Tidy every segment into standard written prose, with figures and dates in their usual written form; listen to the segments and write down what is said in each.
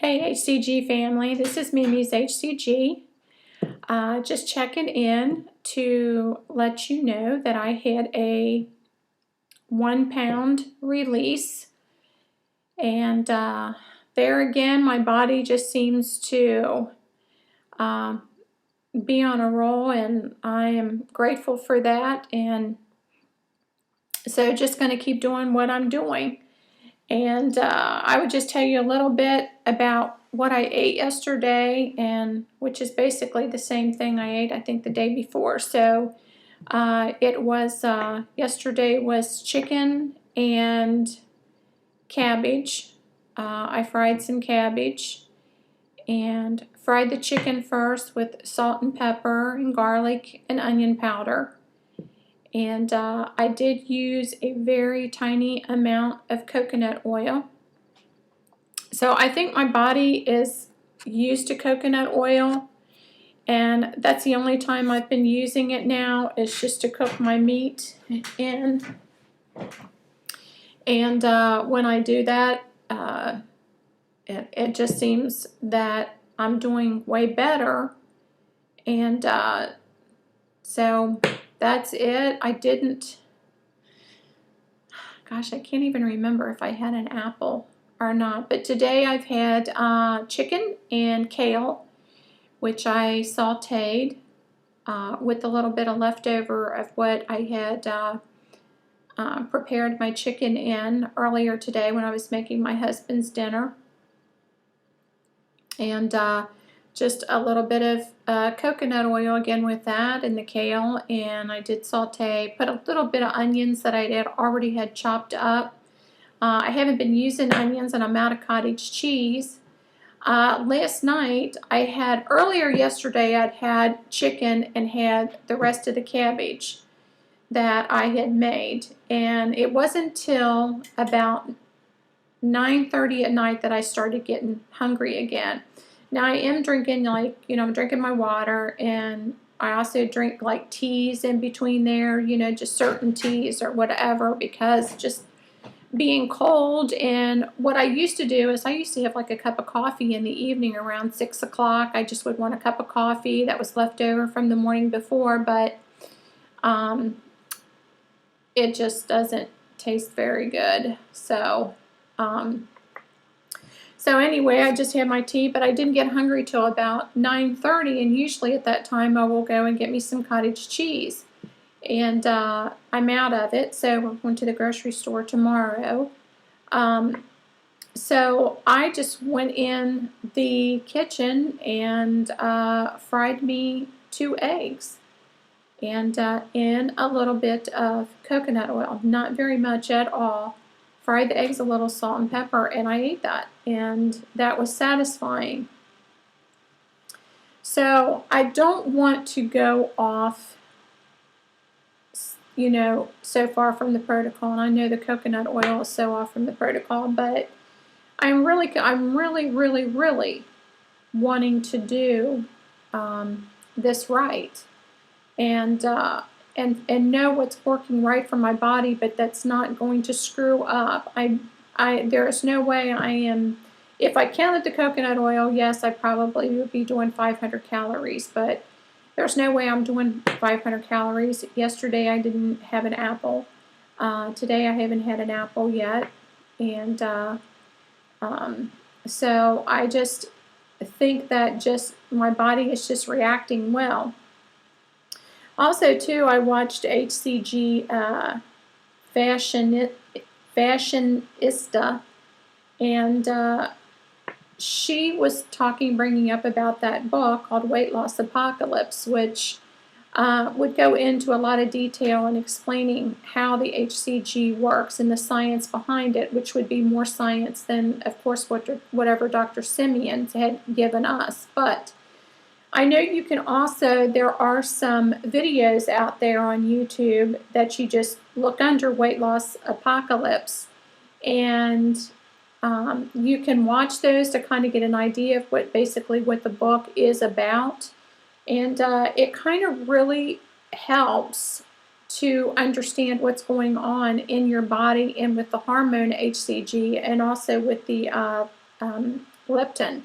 Hey HCG family, this is Mimi's HCG. Just checking in to let you know that I had a 1 pound release, and there again my body just seems to be on a roll, and I am grateful for that. And so just going to keep doing what I'm doing. And I would just tell you a little bit about what I ate yesterday, and which is basically the same thing I ate, I think, the day before. So it was, yesterday was chicken and cabbage. I fried some cabbage and fried the chicken first with salt and pepper and garlic and onion powder. And I did use a very tiny amount of coconut oil. So I think my body is used to coconut oil, and that's the only time I've been using it now, is just to cook my meat in. And when I do that, it just seems that I'm doing way better. And so that's it. I didn't, gosh, I can't even remember if I had an apple or not. But today I've had chicken and kale, which I sauteed with a little bit of leftover of what I had prepared my chicken in earlier today when I was making my husband's dinner. And just a little bit of coconut oil again with that, and the kale. And I did saute, put a little bit of onions that I already had chopped up. I haven't been using onions, and I'm out of cottage cheese. Last night, earlier yesterday, I'd had chicken and had the rest of the cabbage that I had made. And it wasn't until about 9:30 at night that I started getting hungry again. Now I am drinking, I'm drinking my water, and I also drink like teas in between there, just certain teas or whatever, because just being cold. And what I used to do is I used to have like a cup of coffee in the evening around 6 o'clock. I just would want a cup of coffee that was left over from the morning before, but it just doesn't taste very good. So anyway, I just had my tea, but I didn't get hungry till about 9:30, and usually at that time I will go and get me some cottage cheese. And I'm out of it, so we're going to the grocery store tomorrow. So I just went in the kitchen and fried me 2 eggs, and in a little bit of coconut oil, not very much at all. Fried the eggs a little salt and pepper, and I ate that, and that was satisfying. So I don't want to go off, so far from the protocol, and I know the coconut oil is so off from the protocol, but I'm really wanting to do this right, and know what's working right for my body, but that's not going to screw up. There is no way I am. If I counted the coconut oil, yes, I probably would be doing 500 calories, but there's no way I'm doing 500 calories. Yesterday I didn't have an apple. Today I haven't had an apple yet, and so I just think that my body is just reacting well. Also, too, I watched HCG Fashionista, and she was bringing up about that book called Weight Loss Apocalypse, which would go into a lot of detail in explaining how the HCG works and the science behind it, which would be more science than, of course, whatever Dr. Simeon had given us. But I know you can also, there are some videos out there on YouTube that you just look under Weight Loss Apocalypse, and you can watch those to kind of get an idea of basically what the book is about. And it kind of really helps to understand what's going on in your body, and with the hormone HCG, and also with the leptin.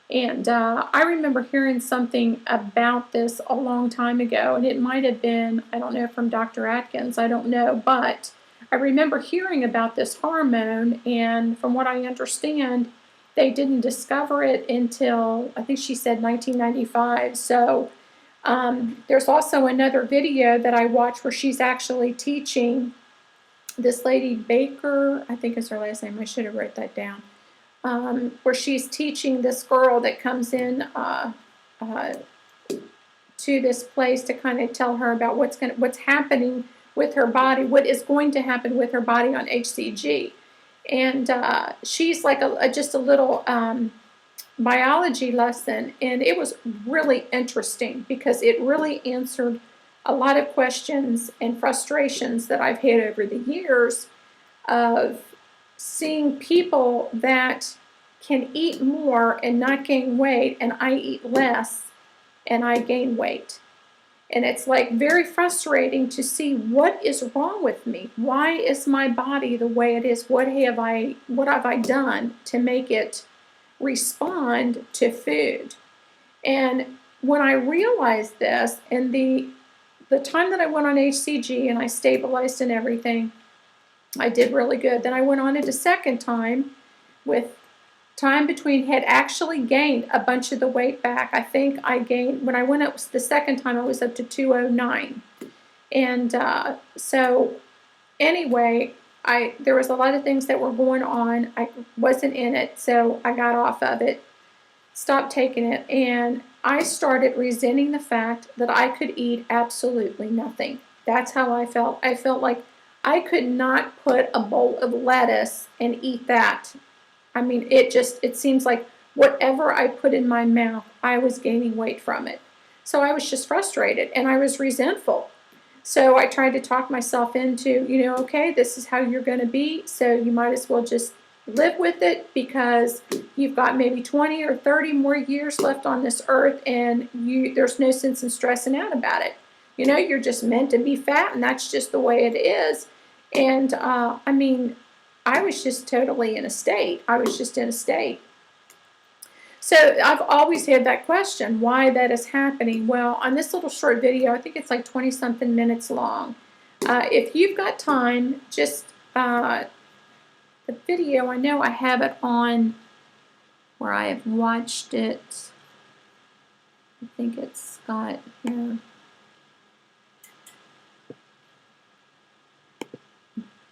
And I remember hearing something about this a long time ago, and it might have been, I don't know, from Dr. Atkins, I don't know, but I remember hearing about this hormone, and from what I understand, they didn't discover it until, I think she said 1995. So there's also another video that I watched where she's actually teaching this lady Baker, I think is her last name, I should have wrote that down, where she's teaching this girl that comes in to this place to kind of tell her about what's happening with her body, what is going to happen with her body on HCG. And she's like just a little biology lesson, and it was really interesting because it really answered a lot of questions and frustrations that I've had over the years of seeing people that can eat more and not gain weight, and I eat less and I gain weight. And it's like very frustrating to see what is wrong with me. Why is my body the way it is? What have I done to make it respond to food? And when I realized this, and the time that I went on HCG and I stabilized and everything, I did really good. Then I went on it a second time with time between, had actually gained a bunch of the weight back. I think I gained, when I went up the second time, I was up to 209. And so anyway, there was a lot of things that were going on. I wasn't in it, so I got off of it, stopped taking it, and I started resenting the fact that I could eat absolutely nothing. That's how I felt. I felt like I could not put a bowl of lettuce and eat that. I mean, it seems like whatever I put in my mouth, I was gaining weight from it. So I was just frustrated, and I was resentful. So I tried to talk myself into, okay, this is how you're going to be, so you might as well just live with it, because you've got maybe 20 or 30 more years left on this earth, and there's no sense in stressing out about it. You're just meant to be fat, and that's just the way it is. And I mean, I was just totally in a state. I was just in a state. So I've always had that question, why that is happening. Well, on this little short video, I think it's like 20-something minutes long. If you've got time, just the video, I know I have it on where I have watched it. I think it's got here.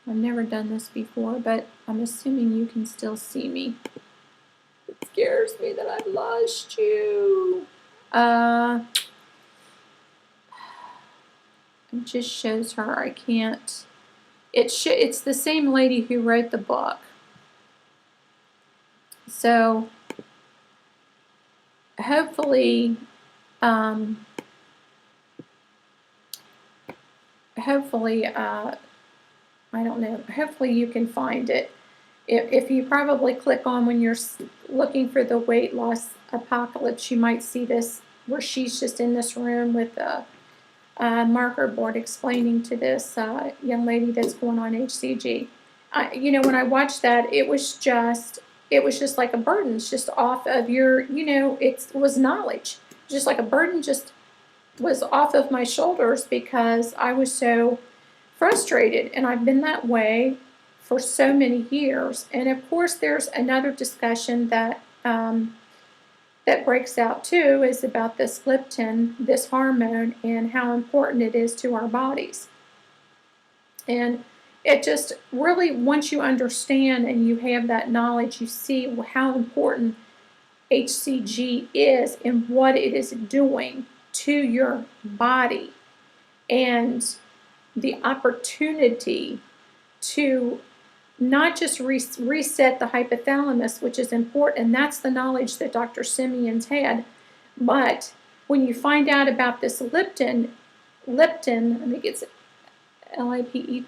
I've never done this before, but I'm assuming you can still see me. It scares me that I've lost you. It just shows her. I can't. It's the same lady who wrote the book. So hopefully, I don't know. Hopefully you can find it. If you probably click on, when you're looking for the weight loss apocalypse, you might see this where she's just in this room with a marker board explaining to this young lady that's going on HCG. When I watched that, it was just like a burden. It's just off of your, it was knowledge. Just like a burden just was off of my shoulders because I was so frustrated, and I've been that way for so many years. And of course, there's another discussion that that breaks out too, is about this leptin, this hormone, and how important it is to our bodies. And it just really, once you understand and you have that knowledge, you see how important HCG is and what it is doing to your body, and the opportunity to not just reset the hypothalamus, which is important, and that's the knowledge that Dr. Simeon's had, but when you find out about this leptin, I think it's Lipten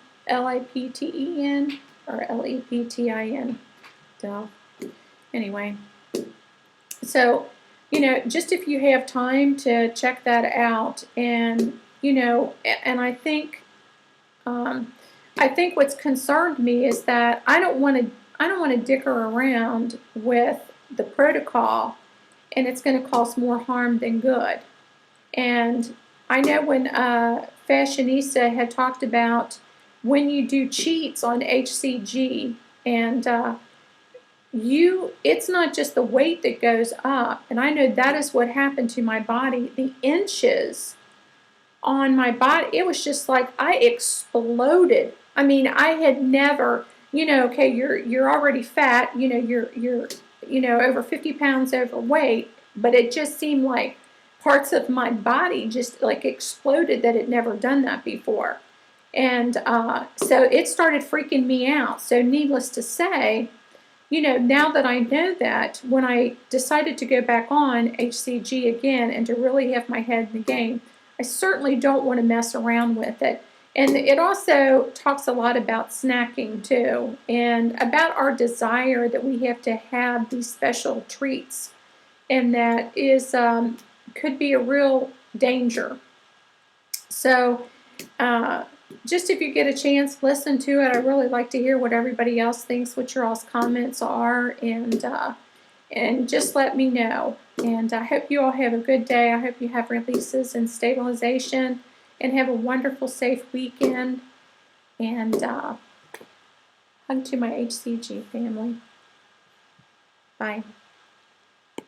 or Leptin. Duh. Anyway, so just if you have time to check that out, and and I think what's concerned me is that I don't want to dicker around with the protocol, and it's going to cause more harm than good. And I know when Fashionista had talked about when you do cheats on HCG, and it's not just the weight that goes up, and I know that is what happened to my body. The inches on my body, it was just like I exploded. I mean, I had never, okay, you're already fat, you're over 50 pounds overweight, but it just seemed like parts of my body just like exploded that had never done that before. And so it started freaking me out. So needless to say, now that I know that, when I decided to go back on HCG again and to really have my head in the game, I certainly don't want to mess around with it. And it also talks a lot about snacking too, and about our desire that we have to have these special treats, and that is could be a real danger. So just if you get a chance, listen to it. I really like to hear what everybody else thinks, what your all's comments are, and just let me know. And I hope you all have a good day. I hope you have releases and stabilization, and have a wonderful, safe weekend. And hug to my HCG family. Bye.